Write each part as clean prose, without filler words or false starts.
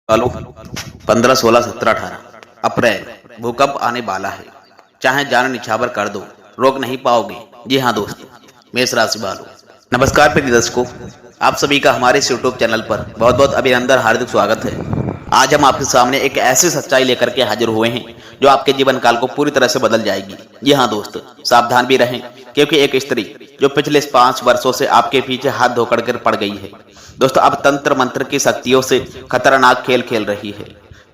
सालों 15, 16, 17, 18 अप्रैल भूकंप आने वाला है। चाहे जान निछावर कर दो, रोक नहीं पाओगे। जी हाँ दोस्तों, मेष राशि वालों, नमस्कार प्रिय दर्शकों, आप सभी का हमारे इस यूट्यूब चैनल पर बहुत बहुत अभिनंदन, हार्दिक स्वागत है। आज हम आपके सामने एक ऐसी सच्चाई लेकर के हाजिर हुए हैं जो आपके जीवन काल को पूरी तरह से बदल जाएगी। जी हाँ दोस्त, सावधान भी रहें, क्योंकि एक स्त्री जो पिछले 5 वर्षों से आपके पीछे हाथ धोकर कर पड़ गई है दोस्तों, अब तंत्र मंत्र की शक्तियों से खतरनाक खेल खेल रही है।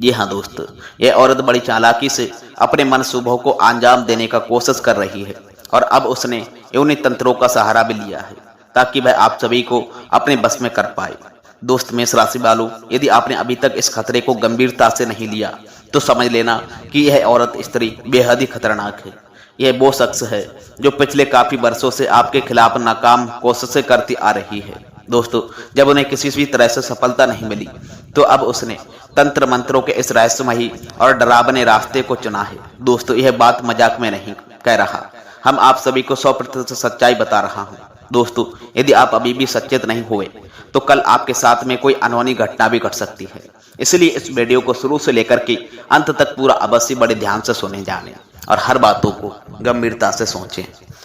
जी हाँ दोस्त, यह औरत बड़ी चालाकी से अपने मन शुभों को अंजाम देने का कोशिश कर रही है और अब उसने यूनि तंत्रों का सहारा भी लिया है ताकि वह आप सभी को अपने बस में कर पाए। दोस्त मेष राशि वालों, यदि आपने अभी तक इस खतरे को गंभीरता से नहीं लिया तो समझ लेना कि यह औरत स्त्री बेहद ही खतरनाक है। यह वो शख्स है जो पिछले काफी वर्षों से आपके खिलाफ नाकाम कोशिशें करती आ रही है। दोस्तों, जब उन्हें किसी भी तरह से सफलता नहीं मिली तो अब उसने तंत्र मंत्रों के इस रहस्यमयी और डरावने रास्ते को चुना है। दोस्तों, यह बात मजाक में नहीं कह रहा, हम आप सभी को 100% सच्चाई बता रहा हूँ। दोस्तों, यदि आप अभी भी सचेत नहीं हुए तो कल आपके साथ में कोई अनहोनी घटना भी घट सकती है। इसलिए इस वीडियो को शुरू से लेकर के अंत तक पूरा अवश्य बड़े ध्यान से सुने जाने और हर बातों को गंभीरता से सोचें।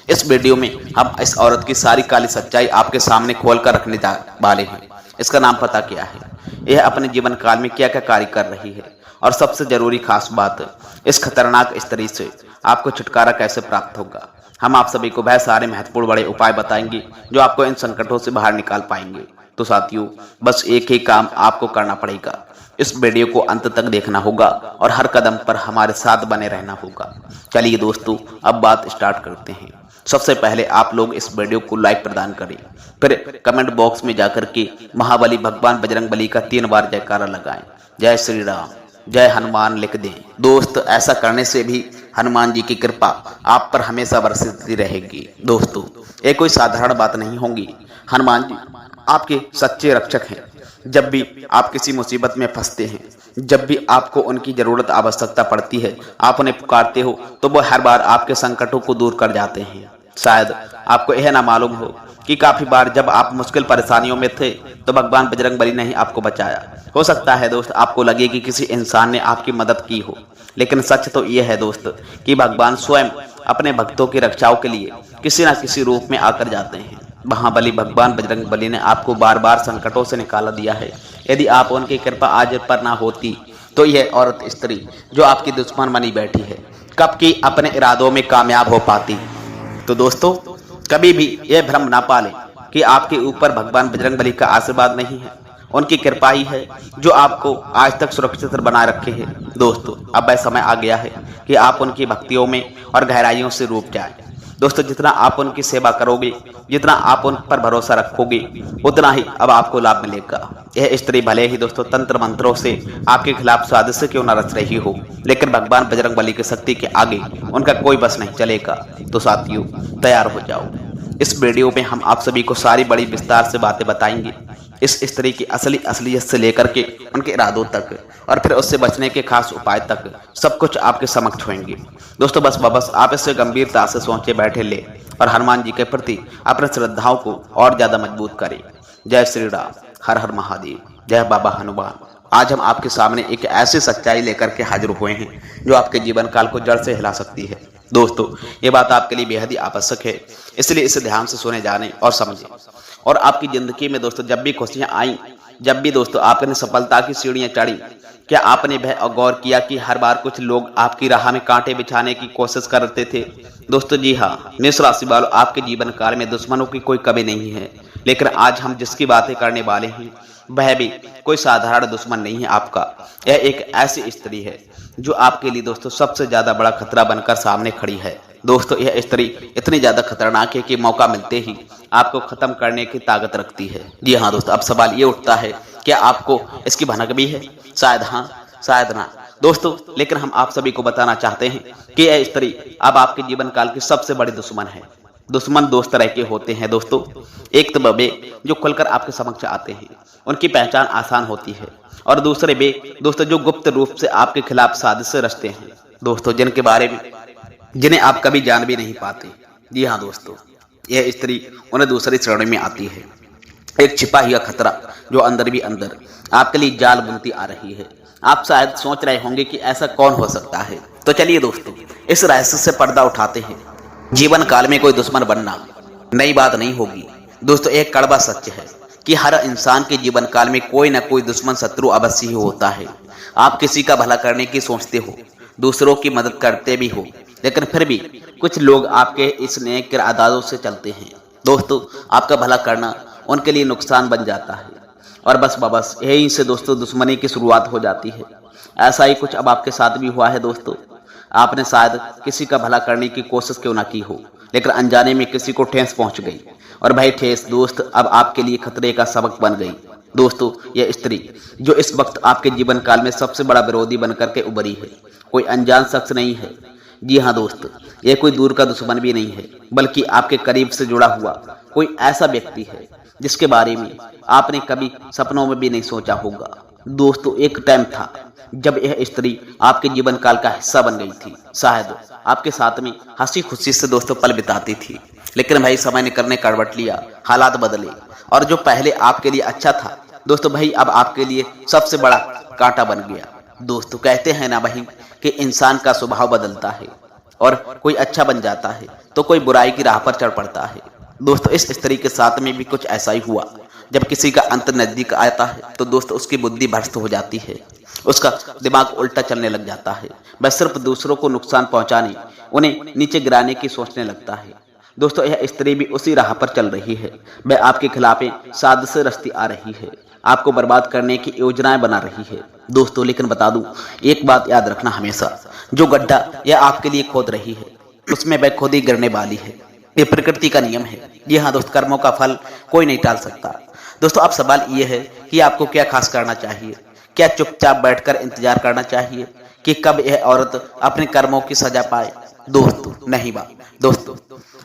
इस वीडियो में हम इस औरत की सारी काली सच्चाई आपके सामने खोल कर रखने वाले हैं। इसका नाम पता क्या है, यह अपने जीवन काल में क्या क्या कार्य कर रही है और सबसे जरूरी खास बात, इस खतरनाक स्त्री से आपको छुटकारा कैसे प्राप्त होगा। हम आप सभी को वह सारे महत्वपूर्ण बड़े उपाय बताएंगे जो आपको इन संकटों से बाहर निकाल पाएंगे। तो साथियों, बस एक ही काम आपको करना पड़ेगा, इस वीडियो को अंत तक देखना होगा और हर कदम पर हमारे साथ बने रहना होगा। चलिए दोस्तों, अब बात स्टार्ट करते हैं। सबसे पहले आप लोग इस वीडियो को लाइक प्रदान करें, फिर कमेंट बॉक्स में जाकर के महाबली भगवान बजरंगबली का 3 बार जयकारा लगाएं। जय श्री राम, जय हनुमान लिख दें। दोस्त, ऐसा करने से भी हनुमान जी की कृपा आप पर हमेशा बरसती रहेगी। दोस्तों, ये कोई साधारण बात नहीं होगी। हनुमान जी आपके सच्चे रक्षक हैं। जब भी आप किसी मुसीबत में फंसते हैं, जब भी आपको उनकी जरूरत आवश्यकता पड़ती है, आप उन्हें पुकारते हो तो वो हर बार आपके संकटों को दूर कर जाते हैं। शायद आपको यह ना मालूम हो कि काफी बार जब आप मुश्किल परेशानियों में थे तो भगवान बजरंगबली ने ही आपको बचाया। हो सकता है दोस्त आपको लगे कि किसी इंसान ने आपकी मदद की हो, लेकिन सच तो यह है दोस्त कि भगवान स्वयं अपने भक्तों की रक्षाओं के लिए किसी न किसी रूप में आकर जाते हैं। महाबली भगवान बजरंगबली ने आपको बार बार संकटों से निकाला दिया है। यदि आप उनकी कृपा आज पर ना होती तो यह औरत स्त्री जो आपकी दुश्मन बनी बैठी है कब की अपने इरादों में कामयाब हो पाती। तो दोस्तों, कभी भी यह भ्रम ना पालें कि आपके ऊपर भगवान बजरंगबली का आशीर्वाद नहीं है, उनकी कृपा ही है जो आपको आज तक सुरक्षित बनाए रखे है। दोस्तों, अब वह समय आ गया है कि आप उनकी भक्तियों में और गहराइयों से डूब जाएं। दोस्तों, जितना आप उनकी सेवा करोगे, जितना आप उन पर भरोसा रखोगे, उतना ही अब आपको लाभ मिलेगा। यह स्त्री भले ही दोस्तों तंत्र मंत्रों से आपके खिलाफ साजिश क्यों न रच रही हो, लेकिन भगवान बजरंगबली की शक्ति के आगे उनका कोई बस नहीं चलेगा। तो साथियों, तैयार हो जाओ। इस वीडियो में हम आप सभी को सारी बड़ी विस्तार से बातें बताएंगे, इस स्त्री की असलियत से लेकर के उनके इरादों तक और फिर उससे बचने के खास उपाय तक सब कुछ आपके समक्ष होंगे। दोस्तों, बस आप इससे गंभीरता से सोचे बैठे ले और हनुमान जी के प्रति अपनी श्रद्धाओं को और ज्यादा मजबूत करें। जय श्री राम, हर हर महादेव, जय बाबा हनुमान। आज हम आपके सामने एक ऐसी सच्चाई लेकर के हाजिर हुए हैं जो आपके जीवन काल को जड़ से हिला सकती है। दोस्तों, ये बात आपके लिए बेहद ही आवश्यक है, इसलिए इसे ध्यान से सुने जाने और समझें। और आपकी जिंदगी में दोस्तों जब भी खुशियां आई, जब भी दोस्तों आपने सफलता की सीढ़ियां चढ़ी, क्या आपने वह गौर किया कि हर बार कुछ लोग आपकी राह में कांटे बिछाने की कोशिश करते थे। दोस्तों, जी हाँ, मेष राशि वालों, आपके जीवन काल में दुश्मनों की कोई कमी नहीं है, लेकिन आज हम जिसकी बातें करने वाले हैं वह भी कोई साधारण दुश्मन नहीं है आपका। यह एक ऐसी स्त्री है जो आपके लिए दोस्तों सबसे ज्यादा बड़ा खतरा बनकर सामने खड़ी है। दोस्तों, यह स्त्री इतनी ज्यादा खतरनाक है कि मौका मिलते ही आपको खत्म करने की ताकत रखती है। जी हाँ दोस्तों, अब सवाल ये उठता है, क्या आपको इसकी भनक भी है? शायद हाँ, शायद ना। दोस्तों, लेकिन हम आप सभी को बताना चाहते हैं कि यह स्त्री अब आपके जीवन काल की सबसे बड़ी दुश्मन है। दुश्मन दोस्त तरह के होते हैं दोस्तों। एक तो वे जो खुलकर आपके समक्ष आते हैं, उनकी पहचान आसान होती है, और दूसरे वे दोस्तों जो गुप्त रूप से आपके खिलाफ साजिश रचते हैं दोस्तों, जिनके बारे में जिन्हें आप कभी जान भी नहीं पाते। जी हाँ दोस्तों, यह स्त्री उन्हें दूसरी श्रेणी में आती है। एक छिपा हुआ खतरा जो अंदर भी अंदर आपके लिए जाल बुनती आ रही है। आप शायद सोच रहे होंगे कि ऐसा कौन हो सकता है। तो चलिए दोस्तों, इस रहस्य से पर्दा उठाते हैं। जीवन काल में कोई दुश्मन बनना नई बात नहीं होगी दोस्तों। एक कड़वा सच है कि हर इंसान के जीवन काल में कोई ना कोई दुश्मन शत्रु अवश्य ही होता है। आप किसी का भला करने की सोचते हो, दूसरों की मदद करते भी हो, लेकिन फिर भी कुछ लोग आपके इस नेक आदतों से चलते हैं। दोस्तों, आपका भला करना उनके लिए नुकसान बन जाता है और बस यहीं से दोस्तों दुश्मनी की शुरुआत हो जाती है। ऐसा ही कुछ अब आपके साथ भी हुआ है दोस्तों। आपने शायद किसी का भला करने की कोशिश क्यों ना की हो, लेकिन अनजाने में किसी को ठेस पहुंच गई और भाई ठेस दोस्त अब आपके लिए खतरे का सबक बन गई। दोस्तों, यह स्त्री जो इस वक्त आपके जीवन काल में सबसे बड़ा विरोधी बनकर के उभरी है, कोई अनजान शख्स नहीं है। जी हाँ दोस्त, ये कोई दूर का दुश्मन भी नहीं है, बल्कि आपके करीब से जुड़ा हुआ कोई ऐसा व्यक्ति है जिसके बारे में आपने कभी सपनों में भी नहीं सोचा होगा। दोस्तों, एक टाइम था जब यह स्त्री आपके जीवन काल का हिस्सा बन गई थी। शायद आपके साथ में हंसी खुशी से दोस्तों पल बिताती थी, लेकिन भाई समय ने करने करवट लिया, हालात बदले और जो पहले आपके लिए अच्छा था दोस्तों भाई अब आपके लिए सबसे बड़ा कांटा बन गया। दोस्तों, कहते हैं ना भाई कि इंसान का स्वभाव बदलता है और कोई अच्छा बन जाता है तो कोई बुराई की राह पर चढ़ पड़ता है। दोस्तों, इस स्त्री के साथ में भी कुछ ऐसा ही हुआ। जब किसी का अंत नजदीक आता है तो दोस्तों उसकी बुद्धि भ्रष्ट हो जाती है, उसका दिमाग उल्टा चलने लग जाता है। वह सिर्फ दूसरों को नुकसान पहुंचाने, उन्हें नीचे गिराने की सोचने लगता है। दोस्तों, यह स्त्री भी उसी राह पर चल रही है। वह आपके खिलाफ साजिशें रचती आ रही है, आपको बर्बाद करने की योजनाएं बना रही है। दोस्तों, लेकिन बता दूं, एक बात याद रखना हमेशा, जो गड्ढा यह आपके लिए खोद रही है उसमें वह खुद ही गिरने वाली है। ये प्रकृति का नियम है। जी हाँ दोस्त, कर्मों का फल कोई नहीं टाल सकता। दोस्तों, अब सवाल ये है कि आपको क्या खास करना चाहिए। क्या चुपचाप बैठकर इंतजार करना चाहिए कि कब यह औरत अपने कर्मों की सजा पाए? दोस्तों नहीं बात। दोस्तों,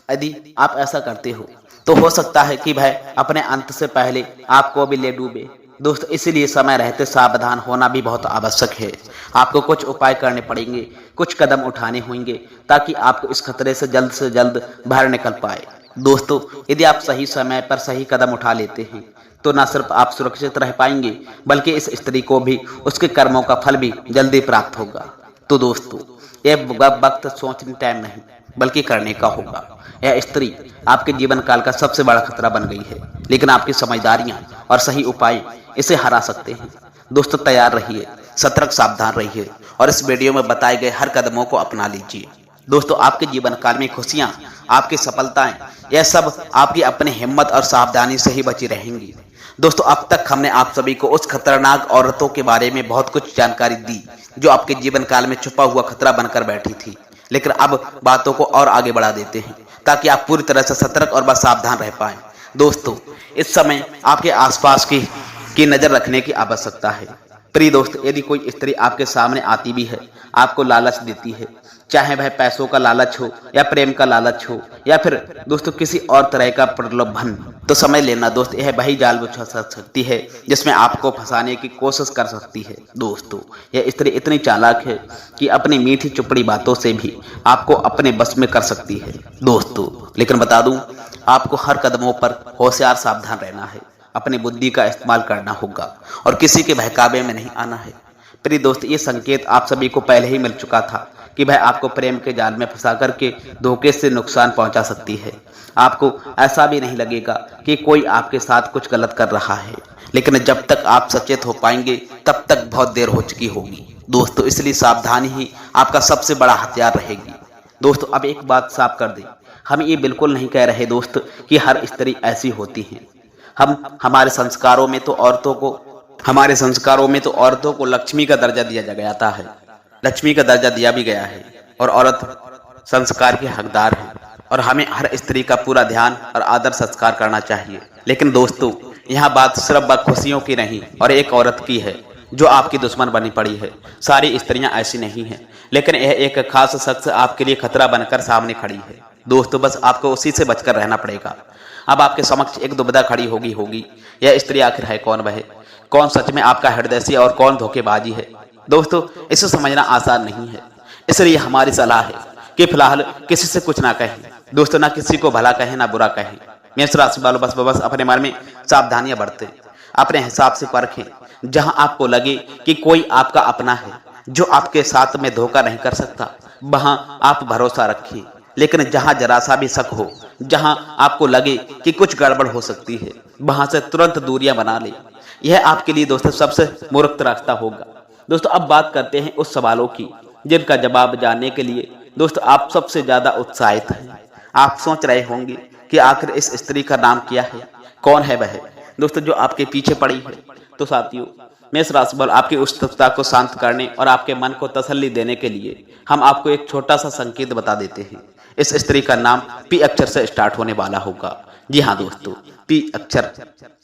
यदि आप ऐसा करते हो तो हो सकता है कि वह अपने अंत से पहले आपको भी ले डूबे। दोस्तों, इसीलिए समय रहते सावधान होना भी बहुत आवश्यक है। आपको कुछ उपाय करने पड़ेंगे, कुछ कदम उठाने होंगे ताकि आपको इस खतरे से जल्द बाहर निकल पाए। दोस्तों, यदि आप सही समय पर सही कदम उठा लेते हैं तो न सिर्फ आप सुरक्षित रह पाएंगे बल्कि इस स्त्री को भी उसके कर्मों का फल भी जल्दी प्राप्त होगा। तो दोस्तों, यह वक्त सोचने टाइम नहीं बल्कि करने का होगा। यह स्त्री आपके जीवन काल का सबसे बड़ा खतरा बन गई है, लेकिन आपकी समझदारियां और सही उपाय इसे हरा सकते हैं। दोस्तों, तैयार रहिए, सतर्क सावधान रहिए और इस वीडियो में बताए गए हर कदमों को अपना लीजिए। दोस्तों, आपके जीवन काल में खुशियां, आपकी सफलताएं, यह सब आपकी अपनी हिम्मत और सावधानी से ही बची रहेंगी। दोस्तों, अब तक हमने आप सभी को उस खतरनाक औरतों के बारे में बहुत कुछ जानकारी दी जो आपके जीवन काल में छुपा हुआ खतरा बनकर बैठी थी, लेकिन अब बातों को और आगे बढ़ा देते हैं ताकि आप पूरी तरह से सतर्क और सावधान रह पाएं। दोस्तों, इस समय आपके आसपास की नजर रखने की आवश्यकता है। प्रिय दोस्त, यदि कोई स्त्री आपके सामने आती भी है, आपको लालच देती है, चाहे वह पैसों का लालच हो या प्रेम का लालच हो या फिर दोस्तों किसी और तरह का प्रलोभन, तो समझ लेना दोस्त, यह वही जाल बिछा सकती है जिसमें आपको फंसाने की कोशिश कर सकती है। दोस्तों, यह स्त्री इतनी चालाक है कि अपनी मीठी चुपड़ी बातों से भी आपको अपने बस में कर सकती है। दोस्तों, लेकिन बता दूं, आपको हर कदमों पर होशियार सावधान रहना है, अपनी बुद्धि का इस्तेमाल करना होगा और किसी के बहकावे में नहीं आना है। प्रिय दोस्त, ये संकेत आप सभी को पहले ही मिल चुका था कि वह आपको प्रेम के जाल में फंसा करके धोखे से नुकसान पहुंचा सकती है। आपको ऐसा भी नहीं लगेगा कि कोई आपके साथ कुछ गलत कर रहा है, लेकिन जब तक आप सचेत हो पाएंगे तब तक बहुत देर हो चुकी होगी। दोस्तों, इसलिए सावधानी ही आपका सबसे बड़ा हथियार रहेगी। दोस्तों, अब एक बात साफ कर दें, हम ये बिल्कुल नहीं कह रहे दोस्त कि हर स्त्री ऐसी होती है। हमारे संस्कारों में तो औरतों को लक्ष्मी का दर्जा दिया जाता है, लक्ष्मी का दर्जा दिया भी गया है और औरत संस्कार की हकदार है और हमें हर स्त्री का पूरा ध्यान और आदर संस्कार करना चाहिए। लेकिन दोस्तों, यहाँ बात सिर्फ खुशियों की नहीं और एक औरत की है जो आपकी दुश्मन बनी पड़ी है। सारी स्त्रियां ऐसी नहीं हैं, लेकिन यह एक खास शख्स आपके लिए खतरा बनकर सामने खड़ी है। दोस्तों, बस आपको उसी से बचकर रहना पड़ेगा। अब आपके समक्ष एक दुविधा खड़ी होगी, यह स्त्री आखिर है कौन? वह कौन सच में आपका हृदयसी और कौन धोखेबाजी है? दोस्तों, इसे समझना आसान नहीं है, इसलिए हमारी सलाह है कि फिलहाल किसी से कुछ ना कहें। दोस्तों, ना किसी को भला कहें ना बुरा कहें, मेष राशि वालों बस अपने मन में सावधानियां बरतें, अपने हिसाब से परखें। जहां आपको लगे कि कोई आपका अपना है जो आपके साथ में धोखा नहीं कर सकता, वहां आप भरोसा रखिए। लेकिन जहां जरा सा भी शक हो, जहां आपको लगे कि कुछ गड़बड़ हो सकती है, वहां से तुरंत दूरियां बना ले। यह आपके लिए दोस्तों सबसे मूर्ख रास्ता होगा। दोस्तों अब बात करते हैं उस सवालों की जिनका जवाब जानने के लिए दोस्तों आप सबसे ज्यादा उत्साहित हैं। आप सोच रहे होंगे कि आखिर इस स्त्री का नाम क्या है, कौन है वह दोस्तों जो आपके पीछे पड़ी है। तो साथियों, मेष राशि वालों, आपकी उत्सुकता को शांत करने और आपके मन को तसल्ली देने के लिए हम आपको एक छोटा सा संकेत बता देते हैं। इस स्त्री का नाम पी अक्षर से स्टार्ट होने वाला होगा। जी हाँ दोस्तों, पी अक्षर।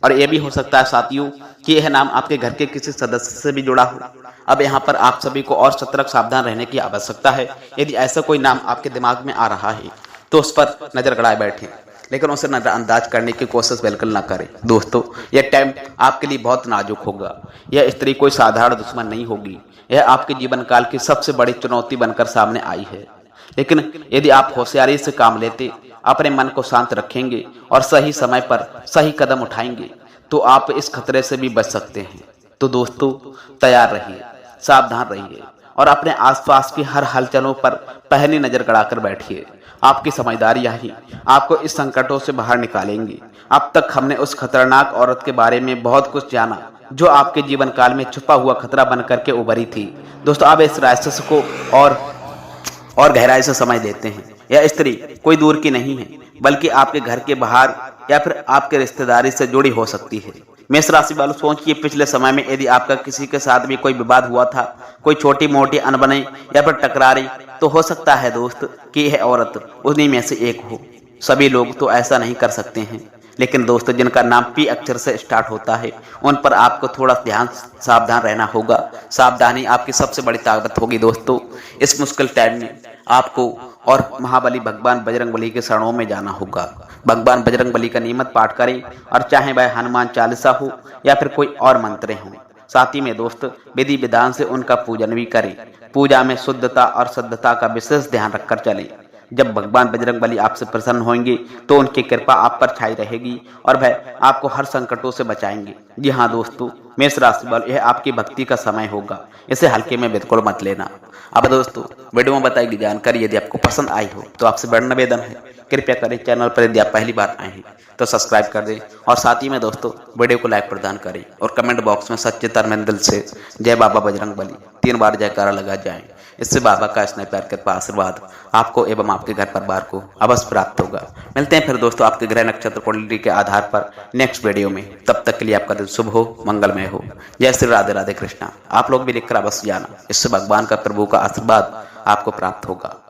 और यह भी हो सकता है साथियों कि यह नाम आपके घर के किसी सदस्य से भी जुड़ा हो। अब यहाँ पर आप सभी को और सतर्क सावधान रहने की आवश्यकता है। यदि ऐसा कोई नाम आपके दिमाग में आ रहा है तो उस पर नजर गड़ाए बैठें, लेकिन उसे नजरअंदाज करने की कोशिश बिल्कुल ना करें। दोस्तों यह टाइम आपके लिए बहुत नाजुक होगा। यह स्त्री कोई साधारण दुश्मन नहीं होगी। यह आपके जीवन काल की सबसे बड़ी चुनौती बनकर सामने आई है। लेकिन यदि आप होशियारी से काम लेते, अपने मन को शांत रखेंगे और सही समय पर सही कदम उठाएंगे तो आप इस खतरे से भी बच सकते हैं। तो दोस्तों तैयार रहिए, सावधान रहिए और अपने आसपास की हर हलचलों पर पहली नजर गड़ाकर बैठिए। आपकी समझदारी ही आपको इस संकटों से बाहर निकालेंगी। अब तक हमने उस खतरनाक औरत के बारे में बहुत कुछ जाना जो आपके जीवन काल में छुपा हुआ खतरा बन करके उभरी थी। दोस्तों अब इस रहस्य को और गहराई से समझ लेते हैं। यह स्त्री कोई दूर की नहीं है, बल्कि आपके घर के बाहर या फिर आपके रिश्तेदारी से जुड़ी हो सकती है। मेष राशि वालों सोचिए, पिछले समय में यदि आपका किसी के साथ भी कोई विवाद हुआ था, कोई छोटी मोटी अनबने या फिर टकरारी, तो हो सकता है दोस्त कि यह औरत उन्हीं में से एक हो। सभी लोग तो ऐसा नहीं कर सकते हैं, लेकिन दोस्तों जिनका नाम पी अक्षर से स्टार्ट होता है उन पर आपको थोड़ा सावधान रहना होगा। सावधानी आपकी सबसे बड़ी ताकत होगी। दोस्तों इस मुश्किल टाइम में आपको और महाबली भगवान बजरंगबली के शरणों में जाना होगा। भगवान बजरंगबली का नियमित पाठ करें, और चाहे वह हनुमान चालीसा हो या फिर कोई और मंत्र हो। साथ ही में दोस्त विधि विधान से उनका पूजन भी करें। पूजा में शुद्धता और शुद्धता का विशेष ध्यान रखकर चलें। जब भगवान बजरंगबली आपसे प्रसन्न होंगे तो उनकी कृपा आप पर छाई रहेगी और वह आपको हर संकटों से बचाएंगे। जी हाँ दोस्तों, मेष राशि वालों, यह आपकी भक्ति का समय होगा, इसे हल्के में बिल्कुल मत लेना। अब दोस्तों वीडियो में बताई गई जानकारी यदि आपको पसंद आई हो तो आपसे बड़ा निवेदन है, कृपया करें चैनल पर यदि आप पहली बार आए हैं तो सब्सक्राइब कर दें, और साथ ही में दोस्तों वीडियो को लाइक प्रदान करें और कमेंट बॉक्स में सच्चे तरमेन दिल से जय बाबा बजरंगबली 3 बार जयकारा लगा जाएं। इससे बाबा का स्नेह प्यार कृपा आशीर्वाद आपको एवं आपके घर परिवार को अवश्य प्राप्त होगा। मिलते हैं फिर दोस्तों आपके ग्रह नक्षत्र कुंडली के आधार पर नेक्स्ट वीडियो में। तब तक के लिए आपका दिन शुभ हो, मंगलमय हो। जय श्री राधे राधे कृष्णा। आप लोग भी लिखकर अवश्य जाना, इससे भगवान का प्रभु का आशीर्वाद आपको प्राप्त होगा।